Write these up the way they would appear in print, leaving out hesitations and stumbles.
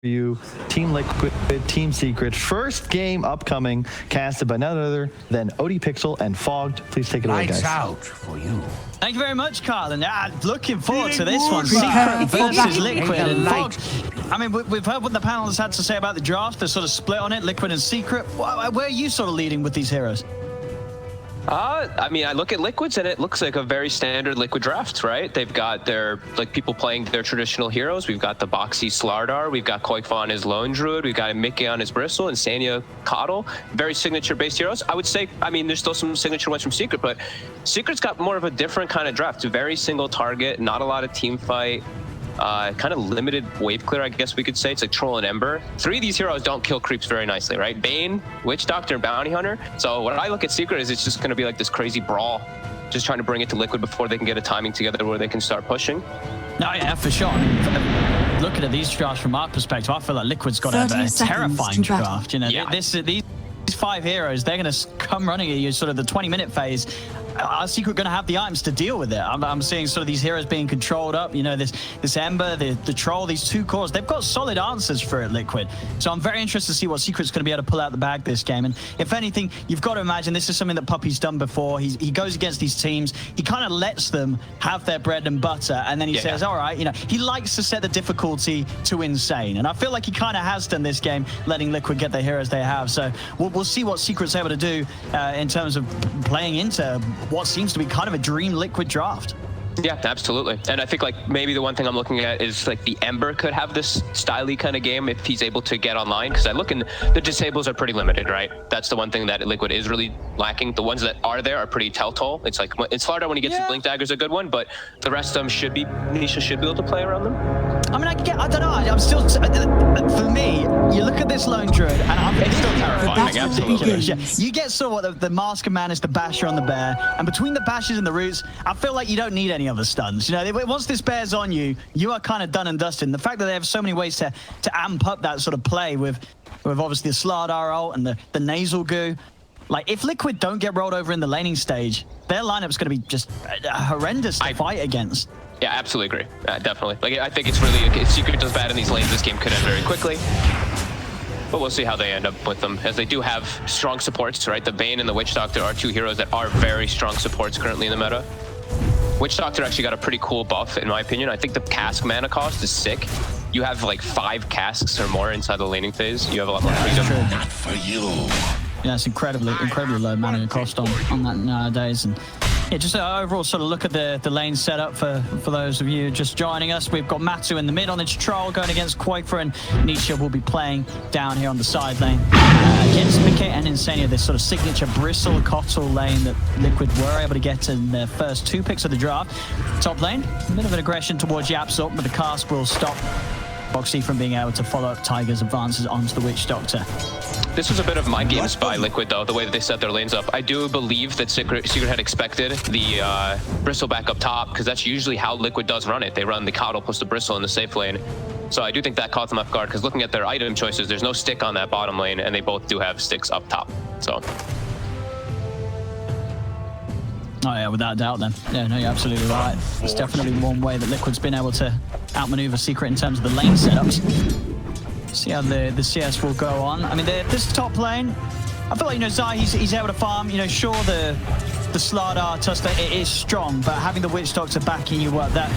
you, Team Liquid, Team Secret. First game upcoming, casted by none other than Odie Pixel and Fogged. Please take it away, guys. Lights out for you. Thank you very much, Carl. And looking forward to this one. Secret versus Liquid and Fogged. I mean, we've heard what the panel has had to say about the draft. They're sort of split on it, Liquid and Secret. Where are you sort of leading with these heroes? I mean, I look at Liquids and it looks like a very standard Liquid draft, right? They've got their, like, people playing their traditional heroes. We've got the boxy Slardar. We've got Koikfa on his Lone Druid. We've got Mickey on his Bristle and Sanya Coddle. Very signature-based heroes. I would say, I mean, there's still some signature ones from Secret, but Secret's got more of a different kind of draft. It's a very single target, not a lot of team fight. Kind of limited wave clear, I guess we could say. It's like Troll and Ember. Three of these heroes don't kill creeps very nicely, right? Bane, Witch Doctor, and Bounty Hunter. So when I look at Secret, is it's just going to be like this crazy brawl, just trying to bring it to Liquid before they can get a timing together where they can start pushing. No, yeah, for sure. Looking at these drafts from our perspective, I feel like Liquid's got a terrifying draft. You know, yeah. these five heroes, they're going to come running at you sort of the 20-minute phase. Are Secret going to have the items to deal with it? I'm seeing sort of these heroes being controlled up. You know, this Ember, the Troll, these two cores, they've got solid answers for it, Liquid. So I'm very interested to see what Secret's going to be able to pull out the bag this game. And if anything, you've got to imagine this is something that Puppy's done before. He goes against these teams. He kind of lets them have their bread and butter. And then he says, all right, you know, he likes to set the difficulty to insane. And I feel like he kind of has done this game, letting Liquid get the heroes they have. So we'll see what Secret's able to do in terms of playing into what seems to be kind of a dream Liquid draft. Yeah, absolutely. And I think like maybe the one thing I'm looking at is like the Ember could have this styly kind of game if he's able to get online, because I look and the disables are pretty limited, right? That's the one thing that Liquid is really lacking. The ones that are there are pretty telltall. It's like in Slardar when he gets the Blink Dagger is a good one, but the rest of them should be, Nisha should be able to play around them. I mean, I don't know. I'm still, for me, you look at this Lone Druid, and it's still terrifying, absolutely. Yeah. You get sort of the Mask of Man is the Basher on the Bear, and between the Bashes and the Roots, I feel like you don't need any other stuns. You know, once this Bear's on you, you are kind of done and dusted. And the fact that they have so many ways to amp up that sort of play with obviously the Slardar ult and the Nasal Goo. Like, if Liquid don't get rolled over in the laning stage, their lineup's going to be just horrendous to fight against. Yeah, absolutely agree. Definitely. Like, I think it's really, if Secret does bad in these lanes, this game could end very quickly. But we'll see how they end up with them, as they do have strong supports, right? The Bane and the Witch Doctor are two heroes that are very strong supports currently in the meta. Witch Doctor actually got a pretty cool buff, in my opinion. I think the cask mana cost is sick. You have like 5 casks or more inside the laning phase. You have a lot more freedom. Not for you. Yeah, it's incredibly low mana cost on that nowadays. And yeah, just overall sort of look at the lane setup for those of you just joining us. We've got Matu in the mid on its Troll going against Koikfa, and Nisha will be playing down here on the side lane against Mickey and Insania, this sort of signature Bristle Coddle lane that Liquid were able to get in their first 2 picks of the draft. Top lane, a bit of an aggression towards Yapsop, but the cast will stop Boxy from being able to follow up Tiger's advances onto the Witch Doctor. This was a bit of mind games by Liquid, though, the way that they set their lanes up. I do believe that Secret had expected the Bristle back up top, because that's usually how Liquid does run it. They run the Coddle plus the Bristle in the safe lane. So I do think that caught them off guard, because looking at their item choices, there's no stick on that bottom lane, and they both do have sticks up top. So. Oh yeah, without a doubt then. Yeah, no, you're absolutely right. It's definitely one way that Liquid's been able to outmaneuver Secret in terms of the lane setups. See how the CS will go on. I mean, this top lane, I feel like, you know, Zai, he's able to farm. You know, sure, the Slardar Tuster, it is strong, but having the Witch Doctor backing you up, that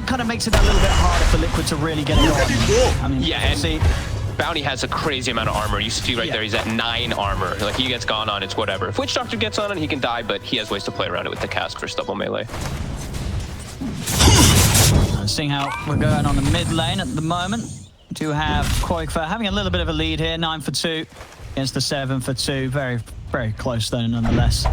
kind of makes it a little bit harder for Liquid to really get it on. I mean, yeah, and see, Bounty has a crazy amount of armor. You see right there, he's at 9 armor. Like, he gets gone on, it's whatever. If Witch Doctor gets on it, he can die, but he has ways to play around it with the cast for double melee. Seeing how we're going on the mid lane at the moment. Do have Koikfa having a little bit of a lead here, 9 for 2 against the 7 for 2. Very, very close though, nonetheless.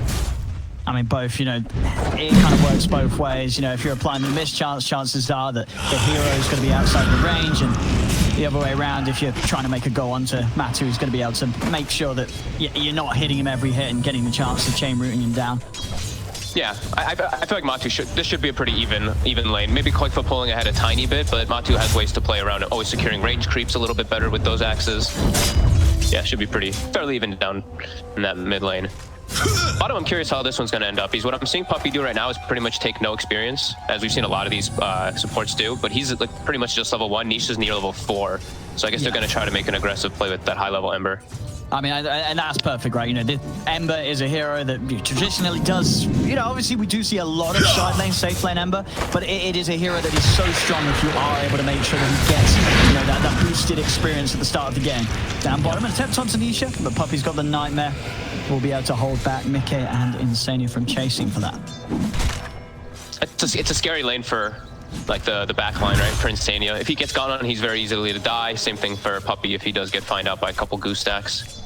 I mean, both, you know, it kind of works both ways. You know, if you're applying the mischance, chances are that the hero is going to be outside the range, and the other way around, if you're trying to make a go onto Matu, he's going to be able to make sure that you're not hitting him every hit and getting the chance to chain rooting him down. Yeah, I feel like Matu should be a pretty even lane. Maybe Koikfa pulling ahead a tiny bit, but Matu has ways to play around it, always securing range creeps a little bit better with those axes. Yeah, should be fairly even down in that mid lane. Bottom, I'm curious how this one's going to end up. What I'm seeing Puppy do right now is pretty much take no experience, as we've seen a lot of these supports do, but he's like pretty much just level 1. Nisha's near level 4. So I guess they're going to try to make an aggressive play with that high-level Ember. I mean, and that's perfect, right? You know, the Ember is a hero that traditionally does, you know, obviously we do see a lot of side lane, safe lane Ember, but it is a hero that is so strong if you are able to make sure that he gets, you know, that boosted experience at the start of the game. Down bottom, an attempt on Tanisha, but Puppy's got the Nightmare. Will be able to hold back Mickey and Insania from chasing for that. It's a scary lane for like the back line, right? For Insania. If he gets gone on, he's very easily to die. Same thing for Puppy if he does get found out by a couple goose stacks.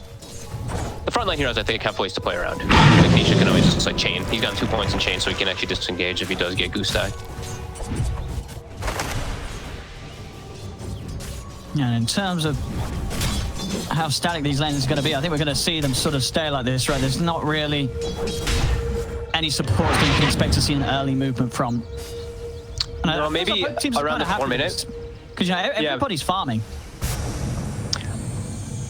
The front line heroes, I think, have ways to play around. Like Nisha can always just like chain. He's got 2 points in chain, so he can actually disengage if he does get goose stacked. And in terms of how static these lanes are going to be, I think we're going to see them sort of stay like this, right? There's not really any support that you can expect to see an early movement from. And no, maybe around the 4 minutes. Because, you know, everybody's farming.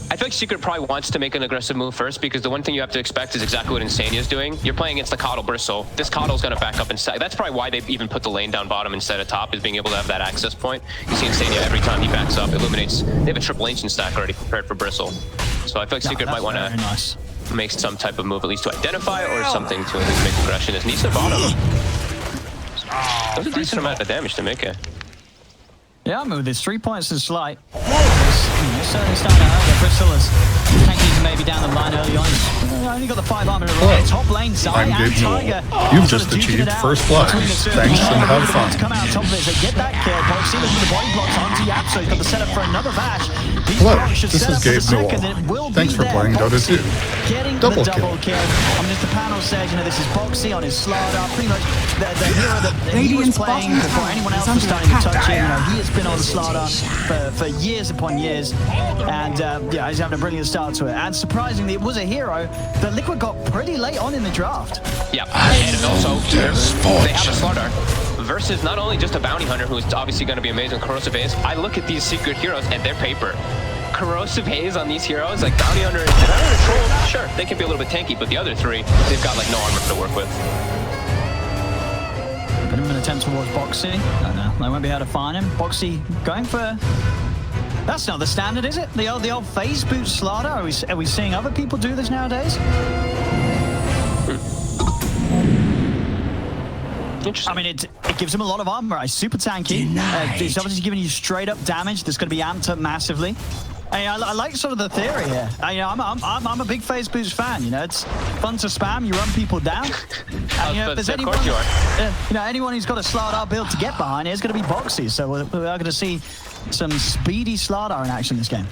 I feel like Secret probably wants to make an aggressive move first, because the one thing you have to expect is exactly what Insania is doing. You're playing against the Coddle Bristle. This Coddle's going to back up and stack. That's probably why they even put the lane down bottom instead of top, is being able to have that access point. You see Insania every time he backs up, illuminates. They have a triple ancient stack already prepared for Bristle. So I feel like Secret might want to make some type of move, at least to identify, or something to at least make aggression. Is Nisa bottom? That's a decent amount of damage to make it. Yeah, I mean, with this 3 points and slight. It's certainly starting to hurt. Bristle is tanking maybe down the line early on. Only got the 5 armor to roll. Top lane, Zai and Tiger. You've just achieved first blood. Thanks and have fun. Come out on top of it. They get that kill. Boxy looking the body blocks onto Yap, so he's got the setup for another bash. Hello, this is Gabe Newell. Thanks for playing Dota 2. Getting Double the double kill. I mean, as the panel says, you know, this is Boxy on his Slardar. Pretty much the hero that he was playing before anyone else was starting to touch him. You know, he has been on Slardar for years upon years. And yeah, he's having a brilliant start to it. And surprisingly, it was a hero that Liquid got pretty late on in the draft. Yeah, and also they have a Slardar versus not only just a bounty hunter, who is obviously going to be amazing, Corrosive Haze. I look at these secret heroes and they're paper. Corrosive Haze on these heroes, like bounty hunter and troll, sure, they can be a little bit tanky, but the other three, they've got like no armor to work with. Bit of an attempt towards Boxy. No, they won't be able to find him. Boxy going for... That's not the standard, is it? The old phase boot Slardar? Are we seeing other people do this nowadays? I mean, it gives him a lot of armor. It's super tanky. It's obviously giving you straight up damage that's going to be amped up massively. I like sort of the theory here. I'm a big phase boost fan. You know, it's fun to spam. You run people down. And, you know, if there's anyone, you know, anyone who's got a Slardar build to get behind, it's going to be Boxy. So we're going to see some speedy Slardar in action this game.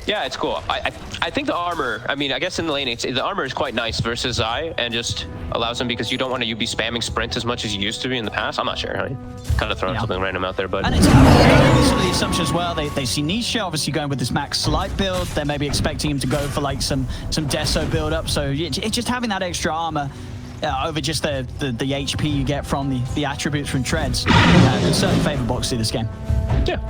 Yeah, it's cool. I think the armor, I mean, I guess in the lane, the armor is quite nice versus Zai, and just allows him, because you don't want to be spamming sprint as much as you used to be in the past. I'm not sure. Kind of throwing something random out there, but... And it's sort of the assumption as well. They see Nisha obviously going with this max slight build. They may be expecting him to go for like some Deso build up. So it's just having that extra armor over just the HP you get from the attributes from treads. Could certainly favor Boxy this game. Yeah.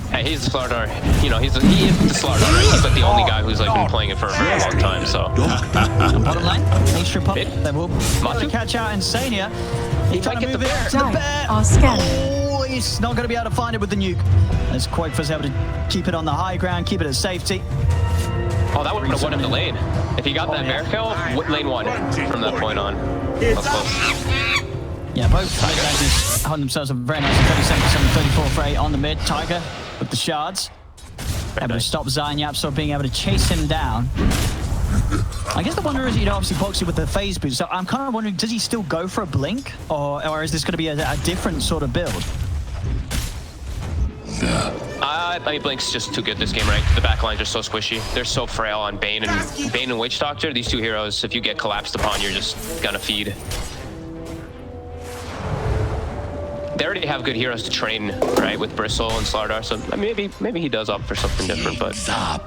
Hey, he's the Slardar. You know, he is the Slardar, right? He's like the only guy who's like been playing it for a very long time, so. Bottom lane, extra pop. Mid. They will catch out Insania. He might get the bear. The bear. Oh, he's not going to be able to find it with the nuke. As Quake's able to keep it on the high ground, keep it at safety. Oh, that would have won him the lane. If he got that bear kill, lane one from that point on. That's close. Yeah, both guys hold themselves a very nice 37% and 34 for 8 on the mid. Tiger with the shards. Able to stop Zai and Yapso being able to chase him down. I guess the wonder is, you know, obviously Boxy with the phase boost. So I'm kind of wondering, does he still go for a blink? Or is this going to be a different sort of build? I mean, Blink's just too good this game, right? The backlines are so squishy. They're so frail on Bane and Witch Doctor. These two heroes, if you get collapsed upon, you're just gonna feed. They already have good heroes to train, right, with Bristle and Slardar, so maybe he does opt for something different, but I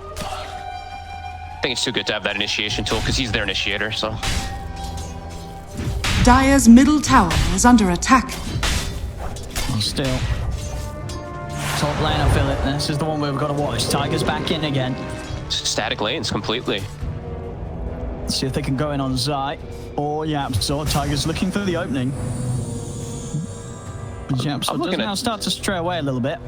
think it's too good to have that initiation tool, because he's their initiator, so. Dire's middle tower is under attack. Well, still. Top lane, I feel it. This is the one we've got to watch. Tiger's back in again. Static lanes, completely. Let's see if they can go in on Zai. Or Yapso. Tiger's looking for the opening. Yapso does now start to stray away a little bit.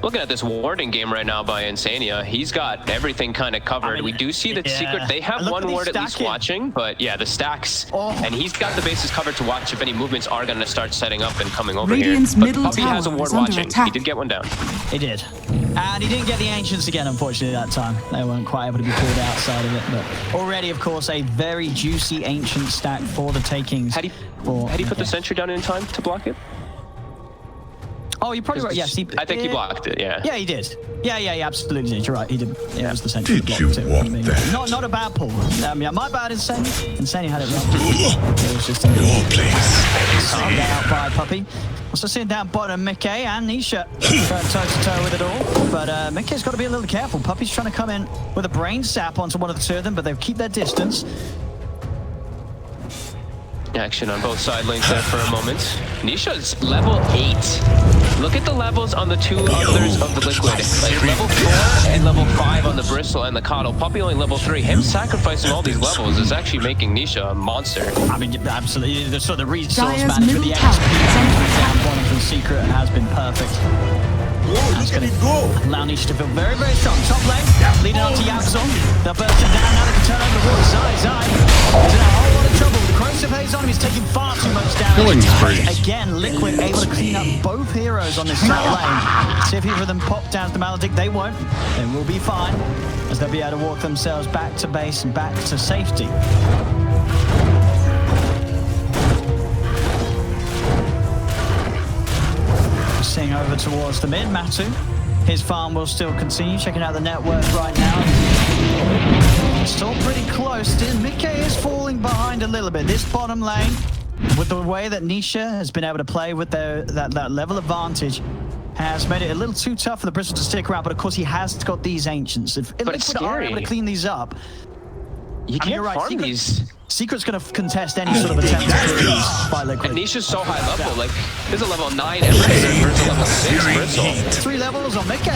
Looking at this warding game right now by Insania, he's got everything kind of covered. We do see that Secret, they have one ward at least watching, but yeah, the stacks, and he's got the bases covered to watch if any movements are going to start setting up and coming over Radiant's here. middle But Puppy has a tower ward is under watching. attack. He did get one down. He did. And he didn't get the Ancients again, unfortunately, that time. They weren't quite able to be pulled outside of it, but already, of course, a very juicy Ancient stack for the takings. Had he put the sentry down in time to block it? Oh, you're probably right. Yes, I think he blocked it. Yeah. Yeah, he did. Yeah, absolutely did. You're right. He did. Yeah, it was the sentry that Did blocked you it. want I mean, that? not a bad pull. Yeah, my bad, Insania. Insania had it wrong. It was just a Your place. calmed out by Puppy. Also sitting down bottom, Mickey and Nisha going toe-to-toe with it all. But Mickey's got to be a little careful. Puppy's trying to come in with a brain sap onto one of the two of them, but they'll keep their distance. Action on both side lanes there for a moment. Nisha's level 8. Look at the levels on the two others of the Liquid. Like level 4 and level 5 on the Bristle and the Coddle. Puppy only level 3. Him sacrificing all these levels is actually making Nisha a monster. I mean, absolutely. The sort of resource Dire's management, the middle tower XP down bottom from Secret has been perfect. That's going to allow Nisha to feel very, very strong. Top lane, leading on to Yabzon. They'll burst him down. Now they can turn over the wall. Zai is in a whole lot of trouble. The corrosive haze on him is taking far too much damage. Killing spree. Again, Liquid able to clean up both heroes on this side lane. See if either of them pop down to the Maledict. They won't. They will be fine, as they'll be able to walk themselves back to base and back to safety. Seeing over towards the mid, Matu. His farm will still continue. Checking out the network right now. Still pretty close. Mickey is falling behind a little bit. This bottom lane, with the way that Nisha has been able to play with that level advantage, has made it a little too tough for the Bristle to stick around. But of course, he has got these Ancients. If Liquid are able to clean these up, You can't farm these. Secret's going to contest any sort of attempt to kill these by Liquid. And Nisha's so high level. Like, there's a level 9 Emperor versus a level 6 Bristle. 3 levels on Mickey.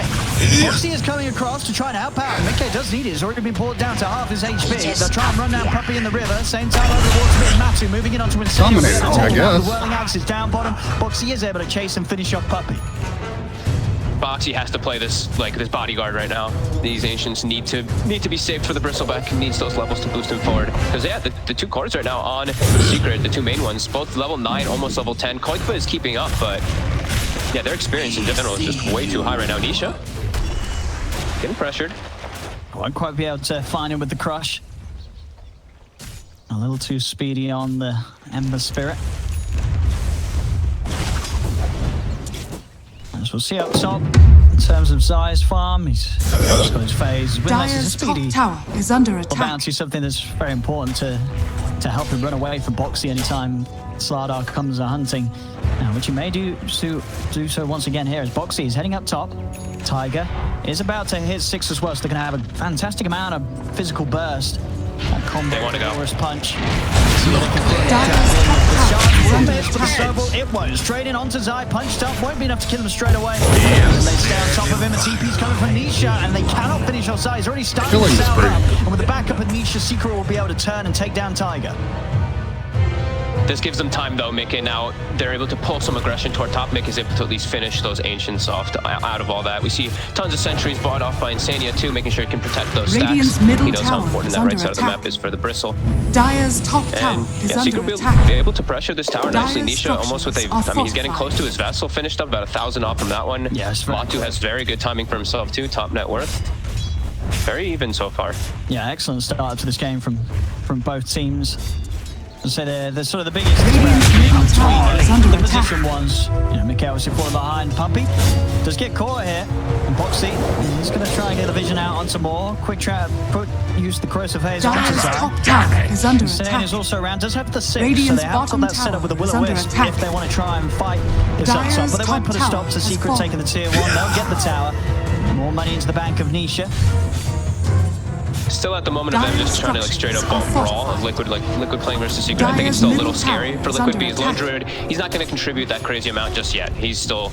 Foxy is coming across to try and help out. Mickey does need it. He's already been pulled down to half his HP. They'll try and run down Puppy in the river. Same time over the water with Matu moving in onto Insania. Dominator, I guess. The whirling axe is down bottom. Foxy is able to chase and finish off Puppy. Boxy has to play this bodyguard right now. These Ancients need to be saved for the Bristleback. He needs those levels to boost him forward. Because yeah, the two cores right now on Secret, the two main ones, both level 9, almost level 10. Koikba is keeping up, but yeah, their experience in general is just way too high right now. Nisha getting pressured. Won't quite be able to find him with the crush. A little too speedy on the Ember Spirit. As we'll see up top, in terms of Zai's farm, he's got his phase. Dire's top tower is under attack. Bounty, something that's very important to help him run away from Boxy anytime Slardar comes a-hunting. Now, which he may do so once again here as Boxy is heading up top. Tiger is about to hit 6 as well, so they're going to have a fantastic amount of physical burst. That combo Walrus punch. It won't. Straight in onto Zai, punched up, won't be enough to kill him straight away. And they stay on top of him, and TP's coming from Nisha, and they cannot finish off Zai. He's already started to sound up. And with the backup of Nisha, Secret will be able to turn and take down Tiger. This gives them time though, Mick, and now they're able to pull some aggression toward top. Mick is able to at least finish those Ancients off out of all that. We see tons of sentries bought off by Insania too, making sure he can protect those stacks. He knows how important that right side of the map is for the Bristle. Dire's top tower is Secret under will attack. be able to pressure this tower nicely. Dire's Nisha almost with he's getting close to his vessel, finished up about 1,000 off from that one. Yes, Matu has very good timing for himself too, top net worth. Very even so far. Yeah, excellent start to this game from both teams. So they're sort of the biggest between the position ones. You know, Mickey obviously falling behind. Puppy does get caught here. And Boxy, he's going to try and get the vision out onto more. Quick trap, use the corrosive haze onto Dire's Zai. top tower is under Sane attack. is also around, does have the 6, Radiant's so they have got bottom that set up with a tower is Will-O-Wisp under if attack. they want to try and fight this up top. But they won't put a stop to Secret fallen. taking the tier 1. They'll get the tower. More money into the bank of Nisha. Still at the moment of them just trying to straight up go brawl of Liquid playing versus Secret. I think it's still a little scary for Liquid because Lone Druid, he's not going to contribute that crazy amount just yet. He's still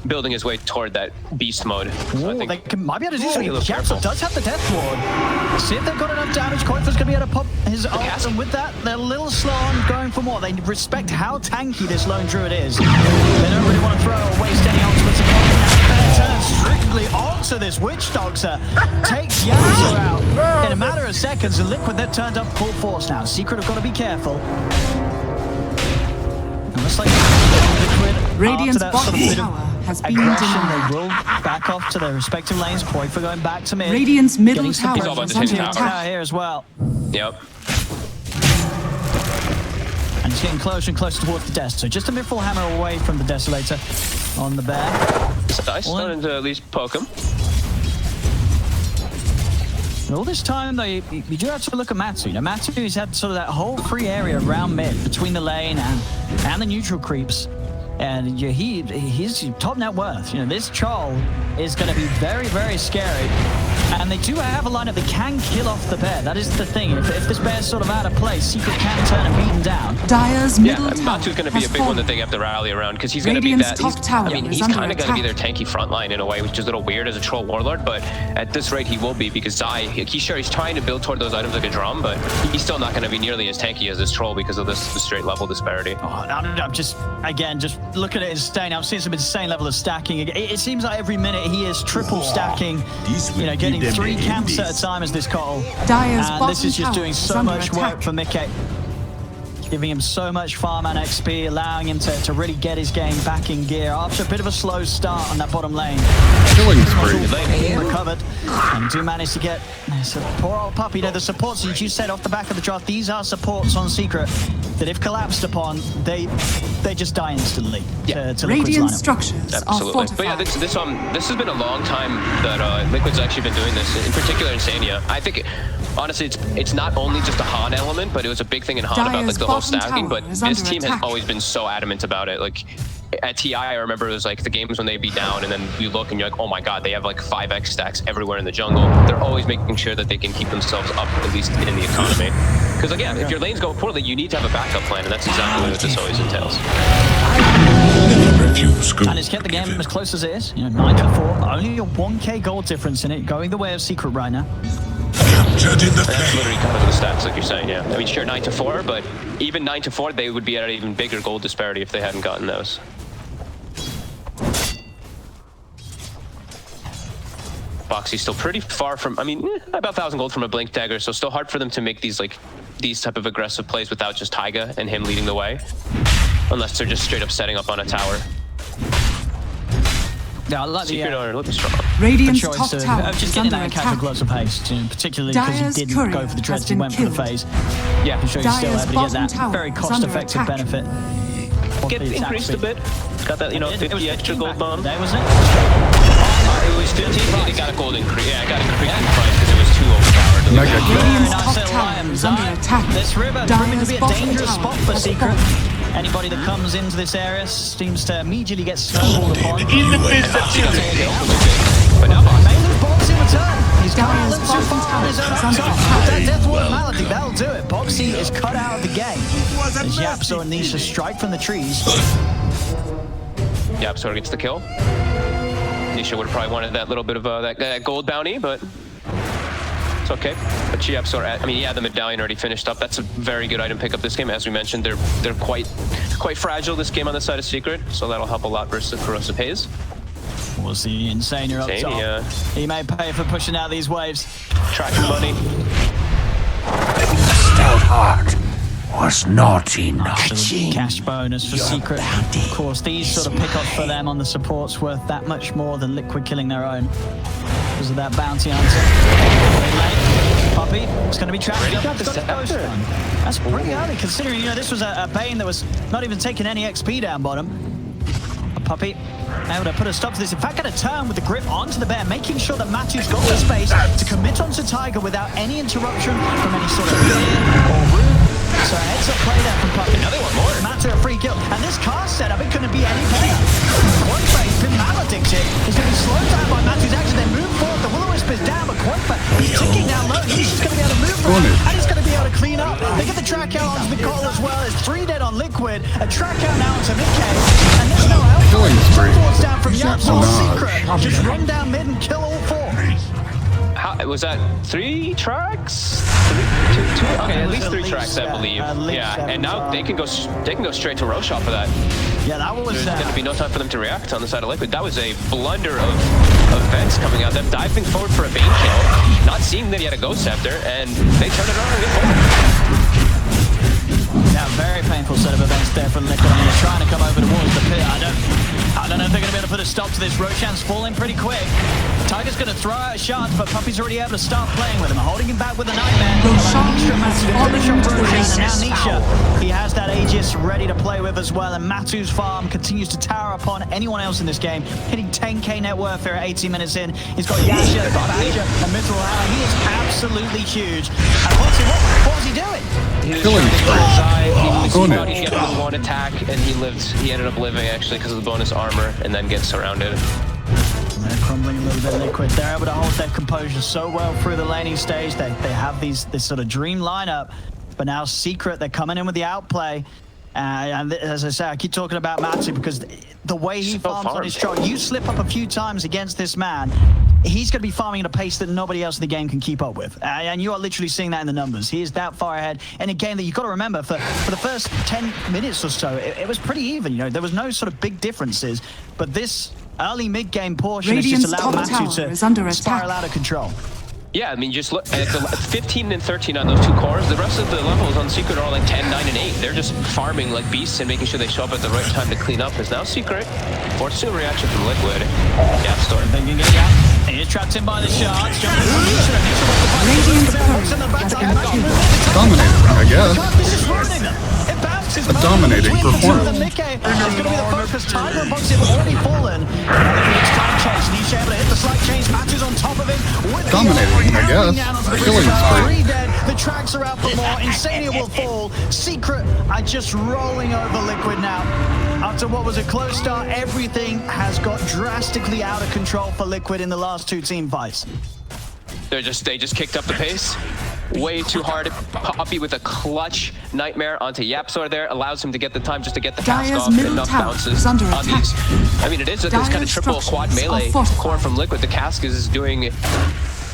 building his way toward that beast mode. So I think they might be able to do a something. little careful. Japsa does have the Death Ward. See if they've got enough damage. Koifa's going to be able to pop his ult, and with that, they're a little slow on going for more. They respect how tanky this Lone Druid is. They don't really want to throw or waste any ultimates upon him. Now, turns this Witch Doctor takes Yasuo out in a matter of seconds, and Liquid that turned up full force now. Secret have got to be careful. And looks like Liquid, Radiant's after that sort of bottom bit tower of has been aggression, denied. they will back off to their respective lanes. Koifa going back to mid. Radiant's middle Getting some tower all about is the under same tower. attack. here as well. Yep. And he's getting closer and closer towards the desk. So just a mid-full hammer away from the Desolator on the bear. Dice starting to at least poke him. And all this time, though, you do have to look at Matsu. You know, Matsu's had sort of that whole free area around mid, between the lane and the neutral creeps. And he's top net worth. You know, this Chol is going to be very, very scary. And they do have a lineup that can kill off the bear. That is the thing. If this bear's sort of out of place, Secret can turn and beat him down. Dire's middle tower Matsu's going to be a big one that they have to rally around because he's going to be Radiant's that. top tower I mean, is he's under kind of going to be their attack. tanky front line in a way, which is a little weird as a troll warlord. But at this rate, he will be because he's trying to build toward those items like a drum, but he's still not going to be nearly as tanky as this troll because of this straight level disparity. Oh, I'm just look at it insane. I'm seeing some insane level of stacking. It seems like every minute he is triple stacking, you know, getting 3 camps at a time as this Cottle. Dire's And bottom this is just tower doing is so under much attack. work for Mickey. Giving him so much farm and XP, allowing him to really get his game back in gear after a bit of a slow start on that bottom lane. Killing spree. He recovered and do manage to get so poor old puppy. You know, the supports, as you said off the back of the draft, these are supports on Secret that if collapsed upon, they just die instantly to Liquid's Radiant lineup. structures are Absolutely. But yeah, fortified. this has been a long time that Liquid's actually been doing this, in particular in Sania. I think, honestly, it's not only just a Han element, but it was a big thing in Han about like the whole bottom stacking, tower but is this under team has attack. always been so adamant about it. Like, at TI, I remember it was like the games when they'd be down and then you look and you're like, oh my god, they have like 5x stacks everywhere in the jungle. They're always making sure that they can keep themselves up, at least in the economy. Because again, if your lanes go poorly, you need to have a backup plan, and that's exactly what this always entails. And it's kept the game as close as it is. You know, 9-4, only a 1k gold difference in it, going the way of Secret right now. That's literally kind of the stats, like you're saying, yeah. I mean, sure, 9-4, but even 9-4, they would be at an even bigger gold disparity if they hadn't gotten those. Boxy's still pretty far from, I mean, about 1,000 gold from a blink dagger, so still hard for them to make these type of aggressive plays without just Taiga and him leading the way, unless they're just straight up setting up on a tower. Yeah, I like Secret owner looking strong. Radiant's choice top of tower just is getting under that casual attack. gloves of haste, you know, particularly because Dire's he didn't courier go for the has dreads, he been went for the killed. phase. Yeah, I'm sure he's still Dire's able to get bottom that tower very is cost-effective under attack. benefit. Get increased a bit. Got that, you know, 50 extra gold bomb. There was it. It was 15, but it got a gold increase. Yeah, I got increased in price because it was too overpowered. Mega kill. Radiant's Nice top little tower iron is under design. attack. This river proving to Dire's be a bottom dangerous tower spot for has Secret. fallen. Anybody that comes into this area seems to immediately get snowballed upon. But now Boxy. May lose Boxy in return. He's gone a Dire's little too bottom far on his own tower up is top. under With attack. that Death Ward Malady, that'll do it. Boxy is cut out of the game. As Yapso and Nisha strike from the trees. Yapsor gets the kill. Nisha would have probably wanted that little bit of that gold bounty, but it's okay. But Yapsor, I mean, yeah, the medallion already finished up. That's a very good item pickup this game. As we mentioned, they're quite fragile this game on the side of Secret, so that'll help a lot versus Corrosive Haze. We'll see Insania up top. Insania. He may pay for pushing out these waves. Tracking money. Stout heart was not enough. Cash bonus for Secret. Of course, these sort of pickups for them on the support's worth that much more than Liquid killing their own because of that bounty answer. Puppy, it's going to be trapped. That's pretty early considering, you know, this was a Bane that was not even taking any XP down bottom. A Puppy able to put a stop to this. In fact, going to turn with the grip onto the bear, making sure that Matthew's got the space to commit onto Tiger without any interruption from any sort of fear or room. So heads up play there from Puppy. Another one more. Matthew a free kill. And this cast setup, it couldn't be any better. Quoifa's been maledicted. He's going to be slowed down by Matthew's action. They move forward. The Will-O-Wisp is down, but Quoifa, he's ticking down low. He's just going to be able to move forward. And he's going to be able to clean up. They get the track out onto the goal as well. There's 3 dead on Liquid. A track out now onto mid-cage. And there's no help. Killing spree. Force down from Yapso. Secret. Menage. Just run down mid and kill all 4. How, was that 3 tracks? 2? Okay, at least 3 tracks, I believe. at least Yeah, 7 and now tracks. they can go straight to Roche off of that. Yeah, that was... There's going to be no time for them to react on the side of Liquid. That was a blunder of Vents coming out. Them diving forward for a bait kill, not seeing that he had a Ghost Scepter, and they turn it around and get forward. Yeah, very painful set of events there for Liquid. I mean, they're trying to come over towards the pit. I don't know if they're going to be able to put a stop to this. Roshan's falling pretty quick. Tiger's going to throw out a shot, but Puppy's already able to start playing with him, holding him back with a Nightmare. Roshan has fallen into the And now race. Nisha, he has that Aegis ready to play with as well, and Matu's farm continues to tower upon anyone else in this game, hitting 10k net worth here at 18 minutes in. He's got Yasha, Badger, and Mithril Hour. He is absolutely huge. And what was he doing? He was Killing he Going thought in. he'd get one attack, and he ended up living actually because of the bonus armor, and then gets surrounded. They're crumbling a little bit Liquid. They're able to hold their composure so well through the laning stage. They have this sort of dream lineup, but now Secret, they're coming in with the outplay. And as I say, I keep talking about Matu because the way he farms on his troll, you slip up a few times against this man, he's going to be farming at a pace that nobody else in the game can keep up with. And you are literally seeing that in the numbers. He is that far ahead in a game that you've got to remember for the first 10 minutes or so, it was pretty even. You know, there was no sort of big differences, but this early mid-game portion has just allowed Matu to spiral out of control. Yeah, I mean, just look at the 15 and 13 on those two cores. The rest of the levels on Secret are all like 10, 9, and 8. They're just farming like beasts and making sure they show up at the right time to clean up. Is now Secret. Forced to a reaction from Liquid. Gap store. They can get it out. He is trapped in by the shots. Dominating, I guess. It bounces. A dominating performance. It's going to be the focus. Tiger and Boxy have already fallen. It's time chase. Nisha able to hit the slight chase. Matu's on top of him. Dominating, I guess. Killing spree. Dead. The tracks are out for more. Insania will fall. Secret are just rolling over Liquid now. After what was a close start, everything has got drastically out of control for Liquid in the last two team fights. They just kicked up the pace. Way too hard. Poppy with a clutch Nightmare onto Yapsor there allows him to get the time just to get the cast Dire's off. middle Enough tower bounces is under on attack. these. I mean, it is this kind of triple quad melee core from Liquid. The cask is doing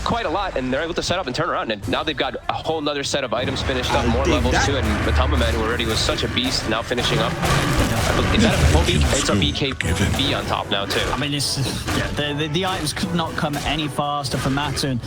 quite a lot, and they're able to set up and turn around. And now they've got a whole nother set of items finished up, more levels too. And Matamba Man, who already was such a beast, now finishing up. Is that a full B? It's a BKB on top now too. I mean, the items could not come any faster for Matu.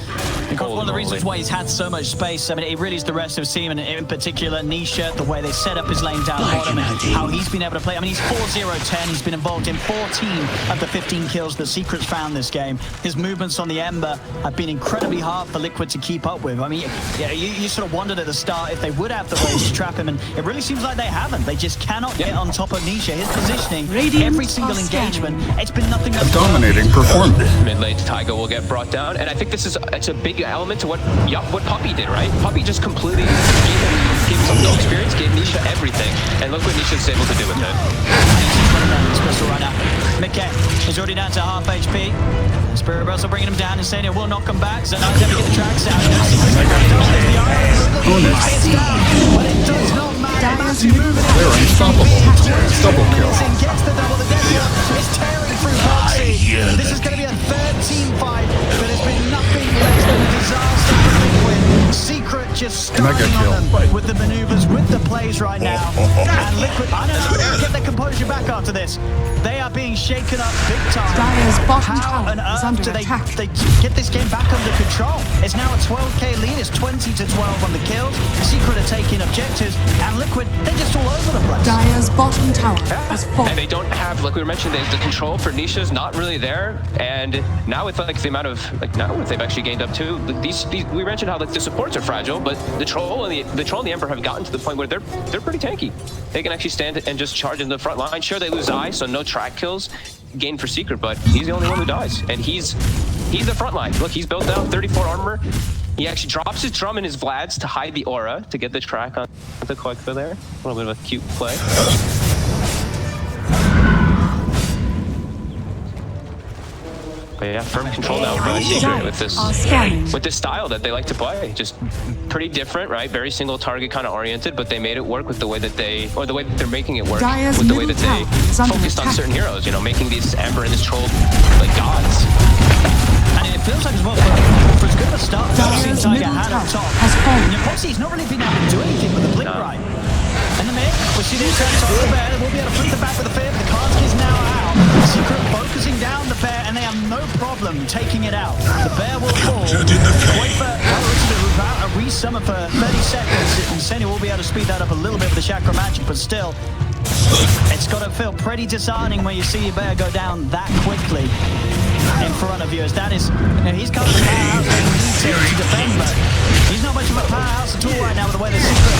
Because one of the reasons why he's had so much space, I mean, it really is the rest of his team, and in particular, Nisha, the way they set up his lane down bottom, and how he's been able to play. I mean, he's 4-0-10. He's been involved in 14 of the 15 kills that Secret's found this game. His movements on the Ember have been incredibly hard for Liquid to keep up with. I mean, yeah, you sort of wondered at the start if they would have the ways to trap him, and it really seems like they haven't. They just cannot get on top of Nisha. His positioning, every single engagement, it's been nothing but Dominating performance. Mid-lane Tiger will get brought down, and I think it's a big element to what Puppy did, right? Puppy just completely gave himself no experience, gave Nisha everything, and look what Nisha's able to do with it. Right now. Mickey is already down to half HP. Spirit Wrestle bringing him down. Insania will knock him back. So now he's able to get the tracks out. But it does not matter. They're unstoppable. Double kill. Gets the double. The death is tearing through Boxy. This is going to be a third team fight, but it's been nothing less than a disaster for Liquid. Secret just starting on them with the maneuvers, with the plays right now. And Liquid, I don't know, they'll get their composure back after this. They are being shaken up big time. Dire's bottom How tower on is earth under do attack. they get this game back under control? It's now a 12k lead. It's 20-12 on the kills. Secret are taking objectives, and Liquid, they're just all over the place. Dire's bottom tower has And fallen. they don't have, like we mentioned, the control for Nisha's not really there. And now with like the amount of now what they've actually gained up to, these we mentioned how like the supports are fragile, but the troll and the Emperor have gotten to the point where they're pretty tanky. They can actually stand and just charge in the front line. Sure, they lose eye, so no track kills gained for Secret, but he's the only one who dies, and he's the front line. Look, he's built down 34 armor. He actually drops his drum in his Vlads to hide the aura to get the track on the Koikba there. A little bit of a cute play. But yeah, firm control now by Secret with this style that they like to play. Just pretty different, right? Very single target kind of oriented, but they made it work with the way that they're making it work with the way that they focused on certain heroes. You know, making these Ember and this Troll like gods. And it feels like as well for as good of a start, Dire's middle tower has fallen. Poxy's not really been able to do anything with the blink right. In the mid, we see the attacks on the bear. We'll be able to flip the back with the fair. The card is now out. Secret focusing down the bear, and they have no problem taking it out. The bear will fall. Wait for a resummon for 30 seconds. And Senia will be able to speed that up a little bit with the Chakra Magic, but still, it's got to feel pretty disheartening when you see your bear go down that quickly in front of you. As that is, he's kind of a powerhouse that he needs to defend, but he's not much of a powerhouse at all right now with the way the Secret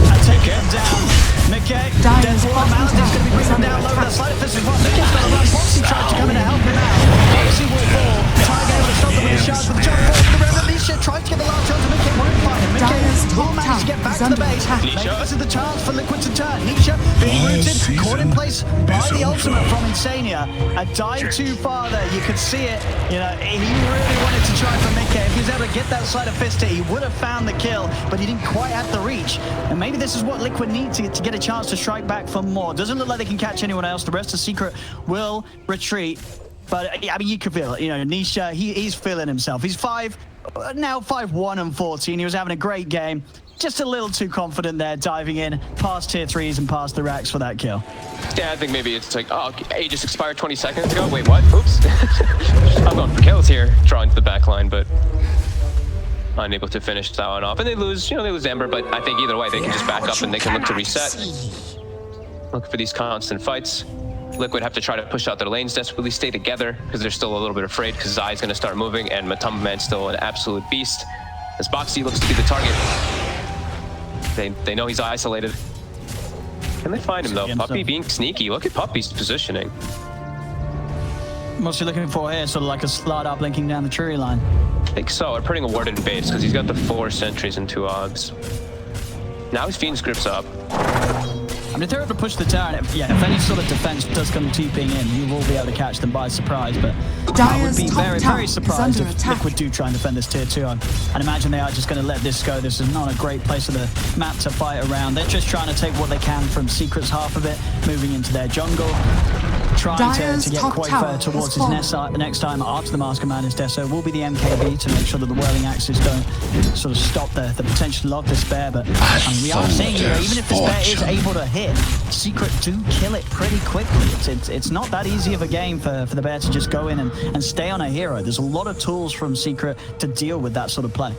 are taking him down. Mickey, there's one Malin is going to be bringing him down low with that slight fist as well. Mickey's got to run. Foxy tried to come in to help him out. Foxy will fall. Tiger able to stop him with a shot, but the jump forward to the Reverend Nisha tried to get the last shot to Mickey. Won't find him. Mickey will manage to get back to the base. Maybe this is the chance for Liquid to turn. Nisha being rooted, caught in place by the ultimate from Insania. A dive too far there. You could see it. You know, he really wanted to try for Mickey. If he was able to get that slight of fist hit, he would have found the kill, but he didn't quite have the reach. And maybe this is what Liquid need to get a chance to strike back for more. Doesn't look like they can catch anyone else. The rest of Secret will retreat. But I mean, you could feel it. You know, Nisha, he's feeling himself. He's now 5-1 and 14. He was having a great game. Just a little too confident there, diving in past tier 3s and past the racks for that kill. Yeah, I think maybe it's like, oh, A just expired 20 seconds ago. Wait, what? Oops. I'm going for kills here, drawing to the back line, but unable to finish that one off. And they lose, they lose Ember, but I think either way, they can just back up and they can look to reset. Look for these constant fights. Liquid have to try to push out their lanes, desperately stay together because they're still a little bit afraid because Zai's going to start moving and Matumba Man's still an absolute beast. As Boxy looks to be the target. They know he's isolated. Can they find him though? Puppy being sneaky. Look at Puppy's positioning. What's he looking for here? Sort of like a slot up linking down the tree line. I think so. We're putting a ward in base because he's got the 4 sentries and 2 obs. Now his Fiend's Grip's up. I mean, if they're able to push the tower, if any sort of defense does come TPing in, you will be able to catch them by surprise. But I would be very surprised if Liquid do try and defend this tier 2. I'd imagine they are just going to let this go. This is not a great place for the map to fight around. They're just trying to take what they can from Secret's half of it, moving into their jungle, trying to get Quaver towards his next time after the Mask of Madness Deso will be the MKB to make sure that the Whirling Axes don't sort of stop the potential of this bear. But I mean, we are seeing here, even if this bear is able to hit, Secret do kill it pretty quickly. It's not that easy of a game for the bear to just go in and stay on a hero. There's a lot of tools from Secret to deal with that sort of play.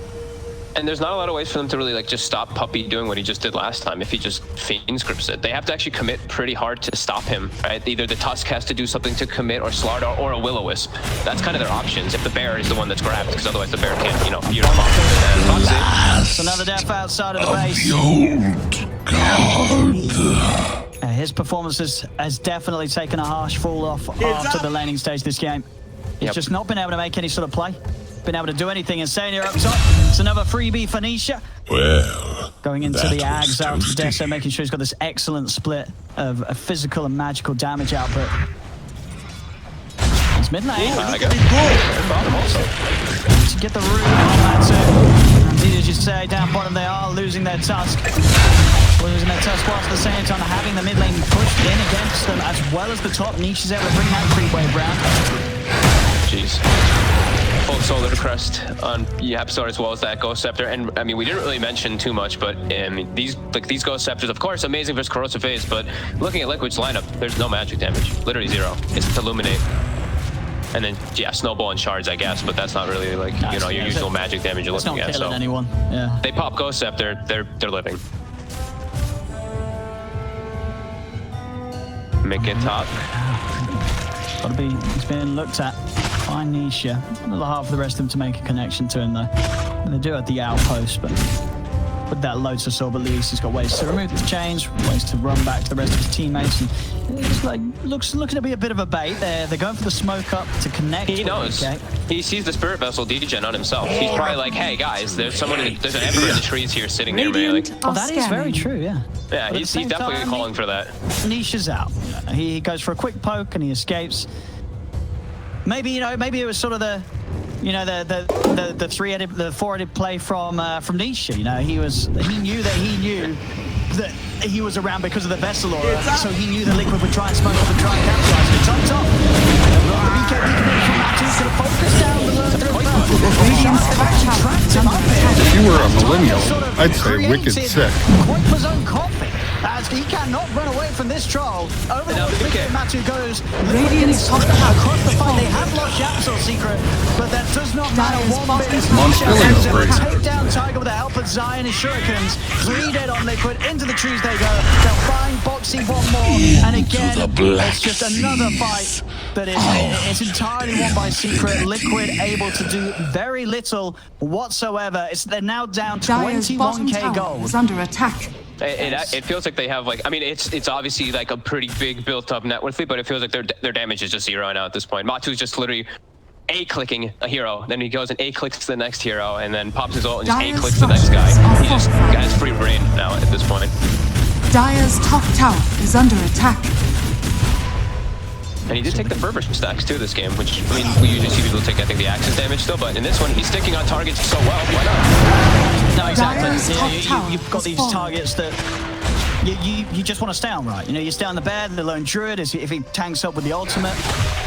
And there's not a lot of ways for them to really just stop Puppy doing what he just did last time if he just Fiend's Grips it. They have to actually commit pretty hard to stop him, right? Either the Tusk has to do something to commit, or Slardar, or a Will-O-Wisp. That's kind of their options if the bear is the one that's grabbed, because otherwise the bear can't, It's another death outside of the base. His performance has definitely taken a harsh fall off after the laning stage this game. He's just not been able to make any sort of play. Been able to do anything. Insania up top. It's another freebie for Nisha. Well, going into the Ags out to Deso, making sure he's got this excellent split of physical and magical damage output. It's mid lane. To get the root on that too. Indeed, as you say, down bottom they are losing their Tusk. Losing their Tusk whilst at the same time having the mid lane pushed in against them as well as the top. Nisha's able to bring that creep wave round. Jeez. Full Solar Crest on Yapstar as well as that Ghost Scepter. And I mean, we didn't really mention too much, but these Ghost Scepters, of course, amazing versus Corrosive Phase, but looking at Liquid's lineup, there's no magic damage. Literally 0. It's Illuminate. And then, yeah, Snowball and Shards, I guess, but that's not really like, your usual magic damage you're looking at. So anyone. Yeah. They pop Ghost Scepter, they're living. Make it top. He's being looked at by Nisha. A little hard for the rest of them to make a connection to him though. And they do at the outpost, but with that Lotus Orb at least, he's got ways to remove the chains, ways to run back to the rest of his teammates, and it's like looking to be a bit of a bait. They're going for the smoke up to connect. He knows. He sees the Spirit Vessel degen on himself. He's probably like, hey guys, there's an Ember in the trees here sitting near me. Like, oh, that is very true, yeah. Yeah, he's definitely calling for that. Nisha's out. He goes for a quick poke and he escapes. Maybe it was sort of the four-headed play from Nisha. He knew that he was around because of the Vessel aura, so he knew that Liquid would try and smoke up and try and capitalize. It's on top. The BKB from Matthew's going to focus down If you were a millennial, I'd say wicked sick. Quite his own coffee. Diaz, he cannot run away from this troll. Over Now, the okay. Matu goes. Radiant's top tower Across the is fight, they falling. have lost Yapsel Secret, but that does not matter Dire's one bottom bit. tower Monskilling is great. Take down Tiger with the help of Zion and Shurikens. 3 dead on Liquid. Into the trees they go. They'll find Boxy one more. And again, it's just another fight that is it's entirely won by Secret. Liquid able to do very little whatsoever. They're now down Dire's bottom 21k tower gold. is under attack. It feels like they have like, I mean, it's obviously like a pretty big built up net worth lead, but it feels like their damage is just 0 now at this point. Matu's just literally A-clicking a hero, then he goes and A-clicks to the next hero, and then pops his ult and just Dire's A-clicks the next guy. structures are He just fortified. has free reign now at this point. Dire's top tower is under attack. And he did take the fervor stacks too this game, which, I mean, we usually see people take, I think, the axis damage still, but in this one, he's sticking on targets so well. Why not? No, exactly. Dire's top tower You've got is these falling. targets that you just want to stay on, right? You know, you stay on the bed, the lone druid, if he tanks up with the ultimate,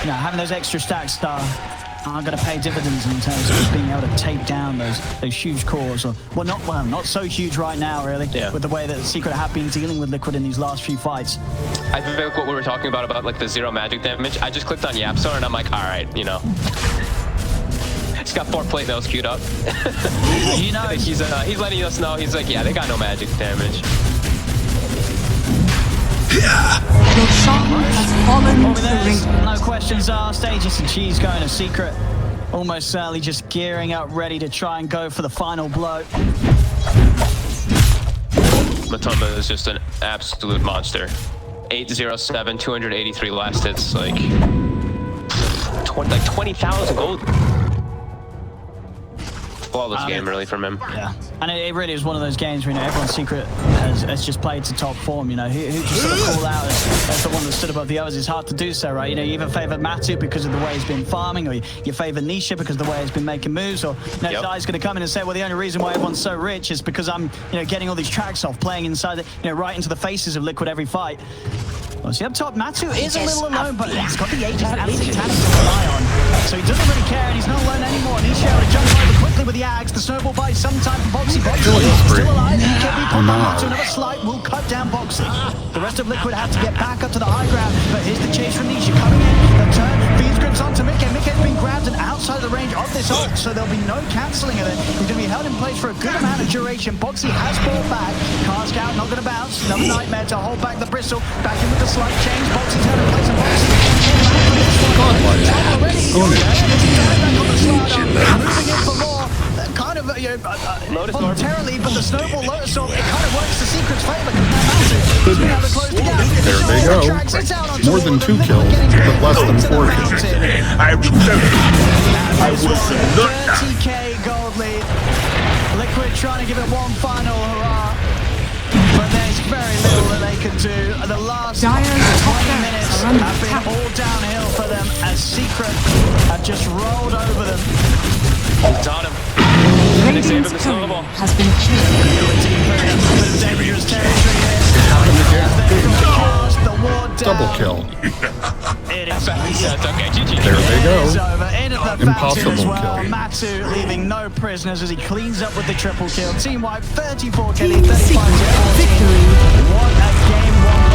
you know, having those extra stacks are going to pay dividends in terms of being able to take down those huge cores. Or, not so huge right now, really, with the way that Secret have been dealing with Liquid in these last few fights. I feel like what we were talking about like the 0 magic damage, I just clicked on Yapsar and I'm like, all right, you know. He's got 4 plate nails queued up. You know, he's letting us know. He's like, yeah, they got no magic damage. Roshan has fallen over to the there, Radiant. no questions asked. Aegis and Cheese going to Secret. Almost certainly just gearing up, ready to try and go for the final blow. Matumba is just an absolute monster. 807, 283 last hits, like 20,000 gold. Flawless game, really, from him. Yeah, and it really is one of those games where, you know, everyone's Secret has just played to top form. You know, who just sort of call out as the one that stood above the others. It's hard to do so, right? You know, you either favor Matu because of the way he's been farming, or you favor Nisha because of the way he's been making moves, or you know, Zai's going to come in and say, well, the only reason why everyone's so rich is because I'm, you know, getting all these tracks off, playing inside, you know, right into the faces of Liquid every fight. Well, see, up top, Matu is a little alone, but he's got the Aegis and the Titanic to rely on. So he doesn't really care, and he's not alone anymore. Nisha able to jump over quickly with the Axe. The snowball buys some time from Boxy. Boxy still alive. EKB pop up to another slight will cut down Boxy. The rest of Liquid have to get back up to the high ground, but here's the chase from Nisha coming in. The turn feeds grips onto Mickey. Mickey's been grabbed and outside of the range of this ult, so there'll be no cancelling of it. He's going to be held in place for a good amount of duration. Boxy has brought back. Cast out, not going to bounce. Another nightmare to hold back the bristle. Back in with the slight change. Boxy's held in place, and Boxy moving in for more. Kind of, voluntarily, but the snowball Lotus Orb, it kind of works to Secret's favor. There they go. More than 2 kills, but less than 4 kills. I will salute 30k gold lead. Liquid trying to give it one final hurrah, but there's very little that they can do. The last 20 minutes have been all downhill for them as Secret have just rolled over them. He's on him. Radiant's courier has been killed. Dangerous territory here. Double kill. It is. Yeah, it's okay. GG. There they It's go. over. Into the Impossible fountain as well. kill. Matu leaving no prisoners as he cleans up with the triple kill. Team wipe 34 killing, 35 to 14. Victory. What a game won